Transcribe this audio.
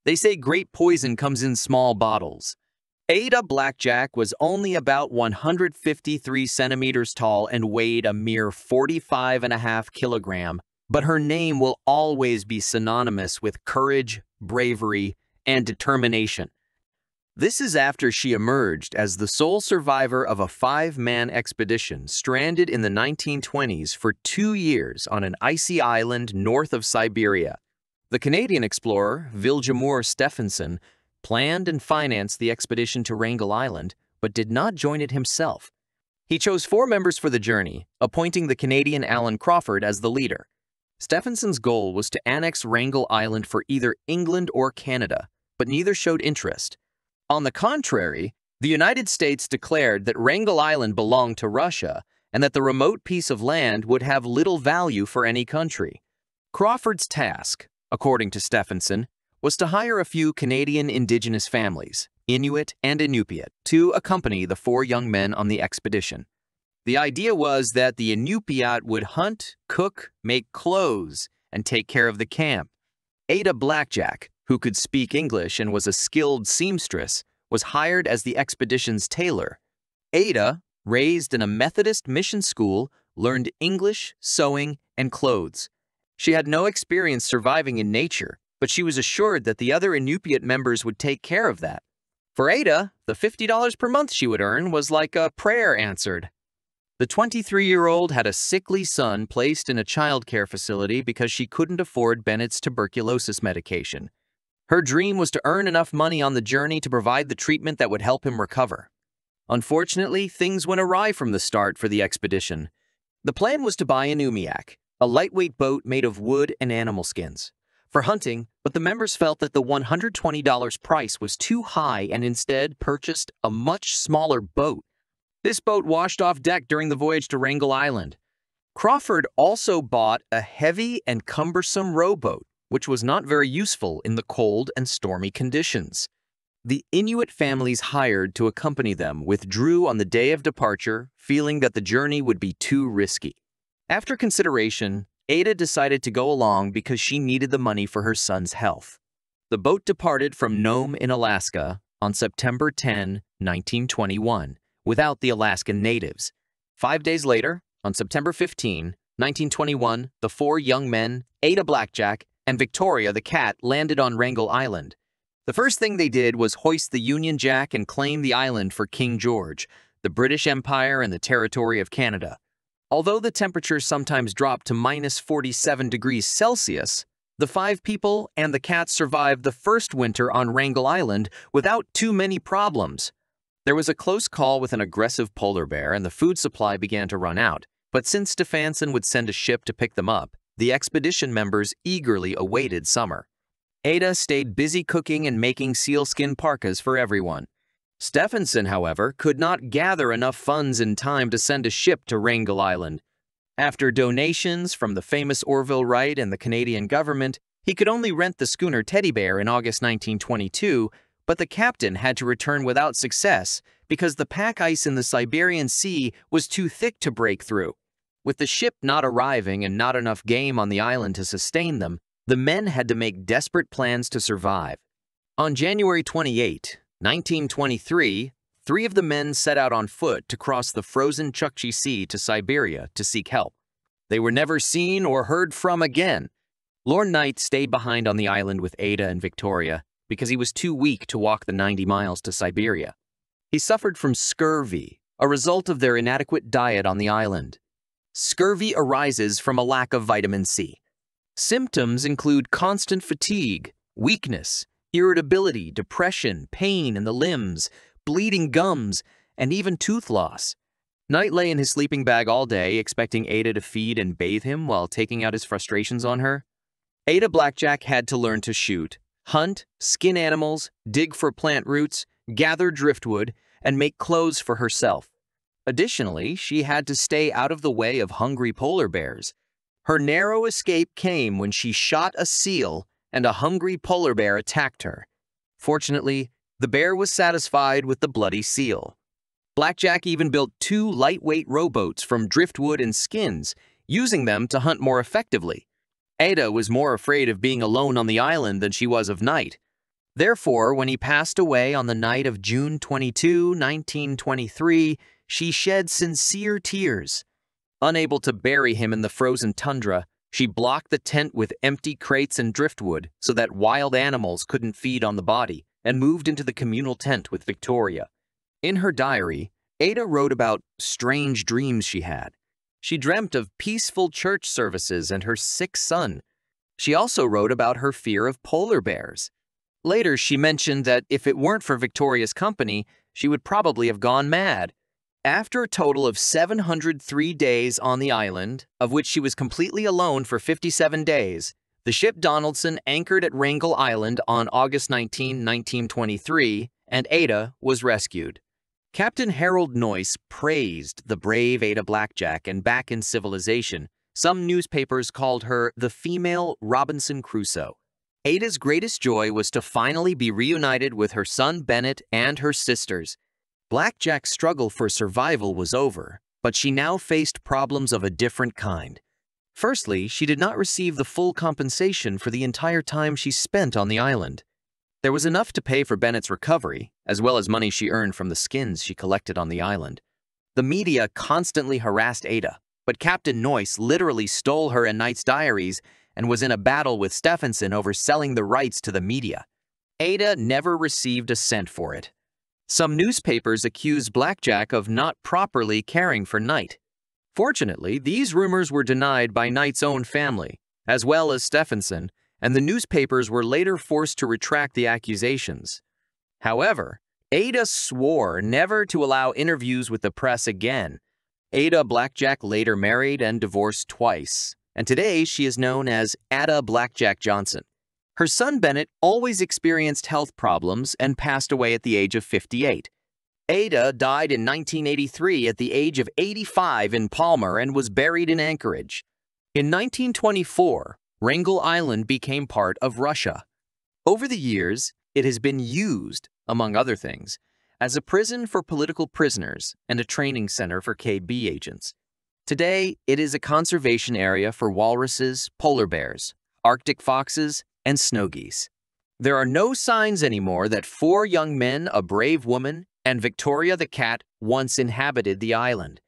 They say great poison comes in small bottles. Ada Blackjack was only about 153 centimeters tall and weighed a mere 45.5 kilograms, but her name will always be synonymous with courage, bravery, and determination. This is after she emerged as the sole survivor of a 5-man expedition stranded in the 1920s for 2 years on an icy island north of Siberia. The Canadian explorer, Vilhjamur Stefansson, planned and financed the expedition to Wrangel Island, but did not join it himself. He chose 4 members for the journey, appointing the Canadian Allan Crawford as the leader. Stephanson's goal was to annex Wrangel Island for either England or Canada, but neither showed interest. On the contrary, the United States declared that Wrangel Island belonged to Russia and that the remote piece of land would have little value for any country. Crawford's task, according to Stefansson, was to hire a few Canadian indigenous families, Inuit and Inupiat, to accompany the 4 young men on the expedition. The idea was that the Inupiat would hunt, cook, make clothes, and take care of the camp. Ada Blackjack, who could speak English and was a skilled seamstress, was hired as the expedition's tailor. Ada, raised in a Methodist mission school, learned English, sewing, and clothes. She had no experience surviving in nature, but she was assured that the other Inupiat members would take care of that. For Ada, the $50 per month she would earn was like a prayer answered. The 23-year-old had a sickly son placed in a childcare facility because she couldn't afford Bennett's tuberculosis medication. Her dream was to earn enough money on the journey to provide the treatment that would help him recover. Unfortunately, things went awry from the start for the expedition. The plan was to buy an umiak, a lightweight boat made of wood and animal skins, for hunting, but the members felt that the $120 price was too high and instead purchased a much smaller boat. This boat washed off deck during the voyage to Wrangel Island. Crawford also bought a heavy and cumbersome rowboat, which was not very useful in the cold and stormy conditions. The Inuit families hired to accompany them withdrew on the day of departure, feeling that the journey would be too risky. After consideration, Ada decided to go along because she needed the money for her son's health. The boat departed from Nome in Alaska on September 10, 1921, without the Alaskan natives. 5 days later, on September 15, 1921, the 4 young men, Ada Blackjack and Victoria the cat, landed on Wrangel Island. The first thing they did was hoist the Union Jack and claim the island for King George, the British Empire and the territory of Canada. Although the temperature sometimes dropped to -47°C, the 5 people and the cat survived the first winter on Wrangel Island without too many problems. There was a close call with an aggressive polar bear and the food supply began to run out, but since Stefansson would send a ship to pick them up, the expedition members eagerly awaited summer. Ada stayed busy cooking and making sealskin parkas for everyone. Stefansson, however, could not gather enough funds in time to send a ship to Wrangel Island. After donations from the famous Orville Wright and the Canadian government, he could only rent the schooner Teddy Bear in August 1922, but the captain had to return without success because the pack ice in the Siberian Sea was too thick to break through. With the ship not arriving and not enough game on the island to sustain them, the men had to make desperate plans to survive. On January 28, 1923, 3 of the men set out on foot to cross the frozen Chukchi Sea to Siberia to seek help. They were never seen or heard from again. Lorne Knight stayed behind on the island with Ada and Victoria because he was too weak to walk the 90 miles to Siberia. He suffered from scurvy, a result of their inadequate diet on the island. Scurvy arises from a lack of vitamin C. Symptoms include constant fatigue, weakness, irritability, depression, pain in the limbs, bleeding gums, and even tooth loss. Knight lay in his sleeping bag all day, expecting Ada to feed and bathe him while taking out his frustrations on her. Ada Blackjack had to learn to shoot, hunt, skin animals, dig for plant roots, gather driftwood, and make clothes for herself. Additionally, she had to stay out of the way of hungry polar bears. Her narrow escape came when she shot a seal and a hungry polar bear attacked her. Fortunately, the bear was satisfied with the bloody seal. Blackjack even built 2 lightweight rowboats from driftwood and skins, using them to hunt more effectively. Ada was more afraid of being alone on the island than she was of Knight. Therefore, when he passed away on the night of June 22, 1923, she shed sincere tears. Unable to bury him in the frozen tundra, she blocked the tent with empty crates and driftwood so that wild animals couldn't feed on the body, and moved into the communal tent with Victoria. In her diary, Ada wrote about strange dreams she had. She dreamt of peaceful church services and her sick son. She also wrote about her fear of polar bears. Later, she mentioned that if it weren't for Victoria's company, she would probably have gone mad. After a total of 703 days on the island, of which she was completely alone for 57 days, the ship Donaldson anchored at Wrangel Island on August 19, 1923, and Ada was rescued. Captain Harold Noice praised the brave Ada Blackjack, and back in civilization, some newspapers called her the female Robinson Crusoe. Ada's greatest joy was to finally be reunited with her son Bennett and her sisters. Blackjack's struggle for survival was over, but she now faced problems of a different kind. Firstly, she did not receive the full compensation for the entire time she spent on the island. There was enough to pay for Bennett's recovery, as well as money she earned from the skins she collected on the island. The media constantly harassed Ada, but Captain Noice literally stole her and Knight's diaries and was in a battle with Stefansson over selling the rights to the media. Ada never received a cent for it. Some newspapers accused Blackjack of not properly caring for Knight. Fortunately, these rumors were denied by Knight's own family, as well as Stefansson, and the newspapers were later forced to retract the accusations. However, Ada swore never to allow interviews with the press again. Ada Blackjack later married and divorced twice, and today she is known as Ada Blackjack Johnson. Her son Bennett always experienced health problems and passed away at the age of 58. Ada died in 1983 at the age of 85 in Palmer and was buried in Anchorage. In 1924, Wrangel Island became part of Russia. Over the years, it has been used, among other things, as a prison for political prisoners and a training center for KB agents. Today, it is a conservation area for walruses, polar bears, Arctic foxes, and snow geese. There are no signs anymore that 4 young men, a brave woman, and Victoria the cat once inhabited the island.